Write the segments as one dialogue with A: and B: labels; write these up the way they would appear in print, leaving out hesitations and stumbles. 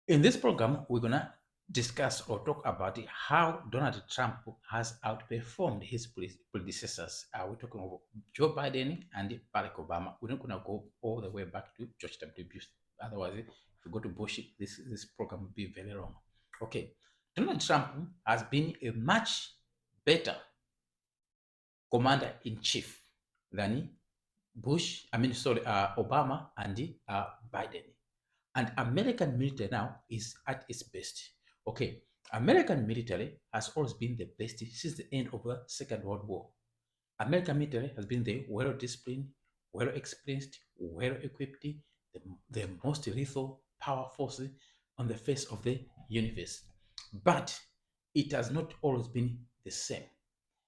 A: In this program, we're gonna discuss or talk about how Donald Trump has outperformed his predecessors. We're talking about Joe Biden and Barack Obama. We're not gonna go all the way back to George W. Bush. Otherwise, if we go to Bush, this program will be very long. Okay, Donald Trump has been a much better commander in chief than Obama and Biden. And American military now is at its best. Okay, American military has always been the best since the end of the Second World War. American military has been the well disciplined, well experienced, well equipped, the most lethal power force on the face of the universe. But it has not always been the same.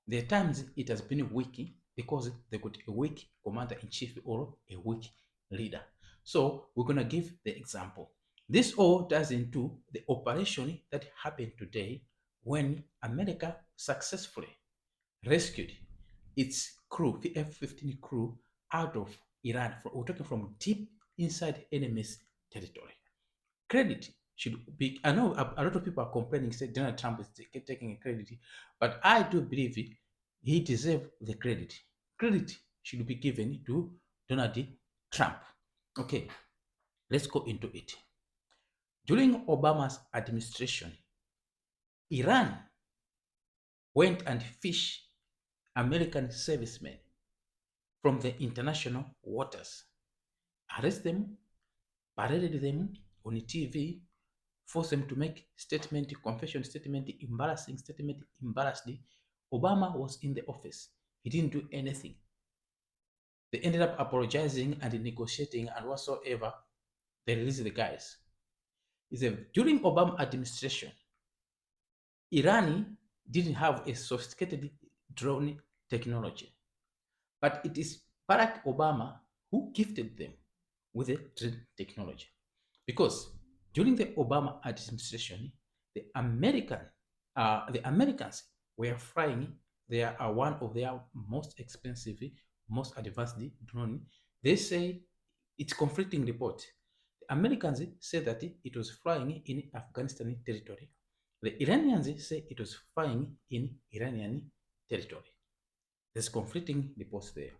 A: There are times it has been weak because they got a weak commander in chief or a weak leader. So we're going to give the example. This all ties into the operation that happened today when America successfully rescued its crew, the F-15 crew, out of Iran. We're talking from deep inside enemy's territory. Credit should be. I know a lot of people are complaining, say Donald Trump is taking a credit, but I do believe he deserves the credit. Credit should be given to Donald Trump. Okay, let's go into it. During Obama's administration, Iran went and fished American servicemen from the international waters, arrest them, paraded them on TV, force them to make statement, confession statement, embarrassing statement, embarrassed. Obama was in the office. He didn't do anything. They ended up apologizing and negotiating and whatsoever. They released the guys. He said, during Obama administration, Iran didn't have a sophisticated drone technology, but it is Barack Obama who gifted them with the drone technology. Because during the Obama administration, the Americans were flying. They are one of their most expensive, most advanced drone. They say it's conflicting report. The Americans say that it was flying in Afghanistan territory. The Iranians say it was flying in Iranian territory. There's conflicting reports there.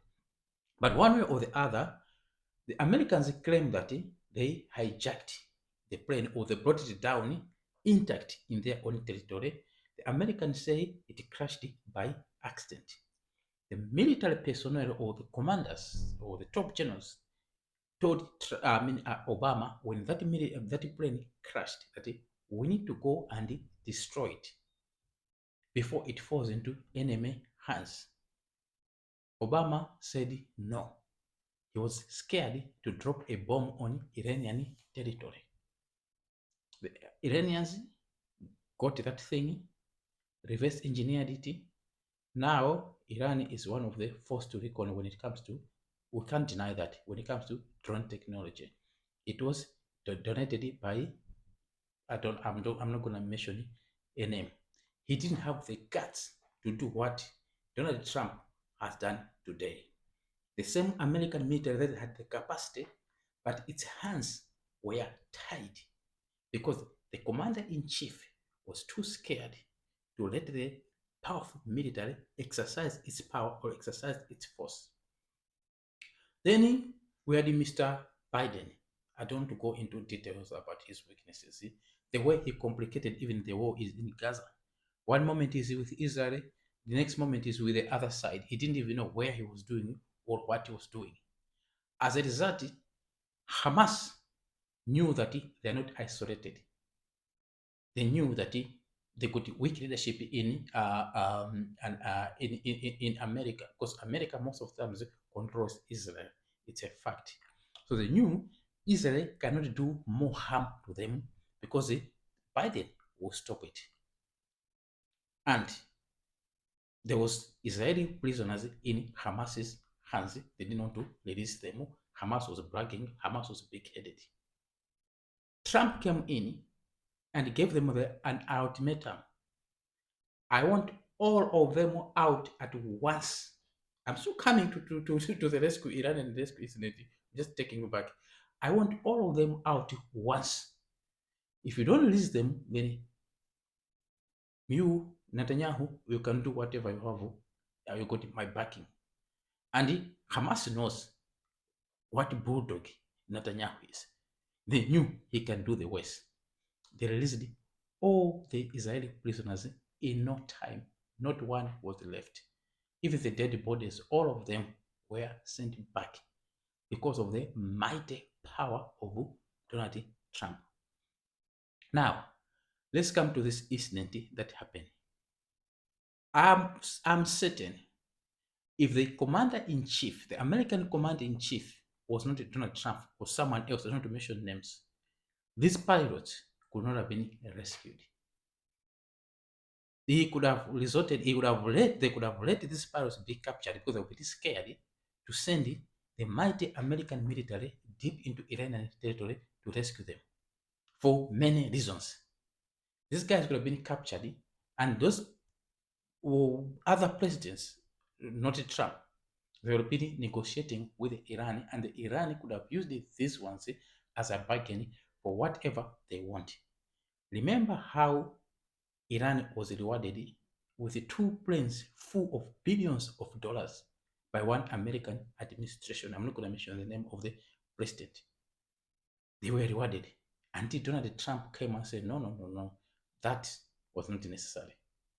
A: But one way or the other, the Americans claim that they hijacked the plane or they brought it down intact in their own territory. The Americans say it crashed by accident. The military personnel or the commanders or the top generals told Obama when that plane crashed that we need to go and destroy it before it falls into enemy hands. Obama said no. He was scared to drop a bomb on Iranian territory. The Iranians got that thing, reverse engineered it. Now, Iran is one of the force to reckon when it comes to, we can't deny that, when it comes to drone technology. It was donated by, I'm not going to mention a name. He didn't have the guts to do what Donald Trump has done today. The same American military that had the capacity, but its hands were tied because the commander in chief was too scared to let the powerful military exercise its power or exercise its force. Then we had Mr. Biden. I don't want to go into details about his weaknesses. See? The way he complicated even the war is in Gaza. One moment is with Israel, the next moment is with the other side. He didn't even know where he was doing or what he was doing. As a result, Hamas knew that they are not isolated. They knew that they got weak leadership in America because America most of the times controls Israel. It's a fact. So they knew Israel cannot do more harm to them because Biden will stop it. And there was Israeli prisoners in Hamas's hands. They didn't want to release them. Hamas was bragging. Hamas was big-headed. Trump came in and gave them an ultimatum. I want all of them out at once. I'm still coming to the rescue, Iran and rescue, isn't it? Just taking you back. I want all of them out once. If you don't release them, then you, Netanyahu, you can do whatever you have. You got my backing. And Hamas knows what bulldog Netanyahu is. They knew he can do the worst. They released all the Israeli prisoners in no time. Not one was left. Even the dead bodies, all of them were sent back because of the mighty power of Donald Trump. Now, let's come to this incident that happened. I'm certain if the commander in chief, the American commander in chief, was not Donald Trump or someone else, I don't want to mention names, these pilots could not have been rescued. He could have resorted, he would have let, they could have let these pilots be captured because they were pretty scared to send the mighty American military deep into Iranian territory to rescue them for many reasons. These guys could have been captured, and those other presidents, not Trump, they were been negotiating with Iran, and Iran could have used these ones as a bargain for whatever they want. Remember how Iran was rewarded with two planes full of billions of dollars by one American administration. I'm not going to mention the name of the president. They were rewarded until Donald Trump came and said, no, no, no, no, that was not necessary.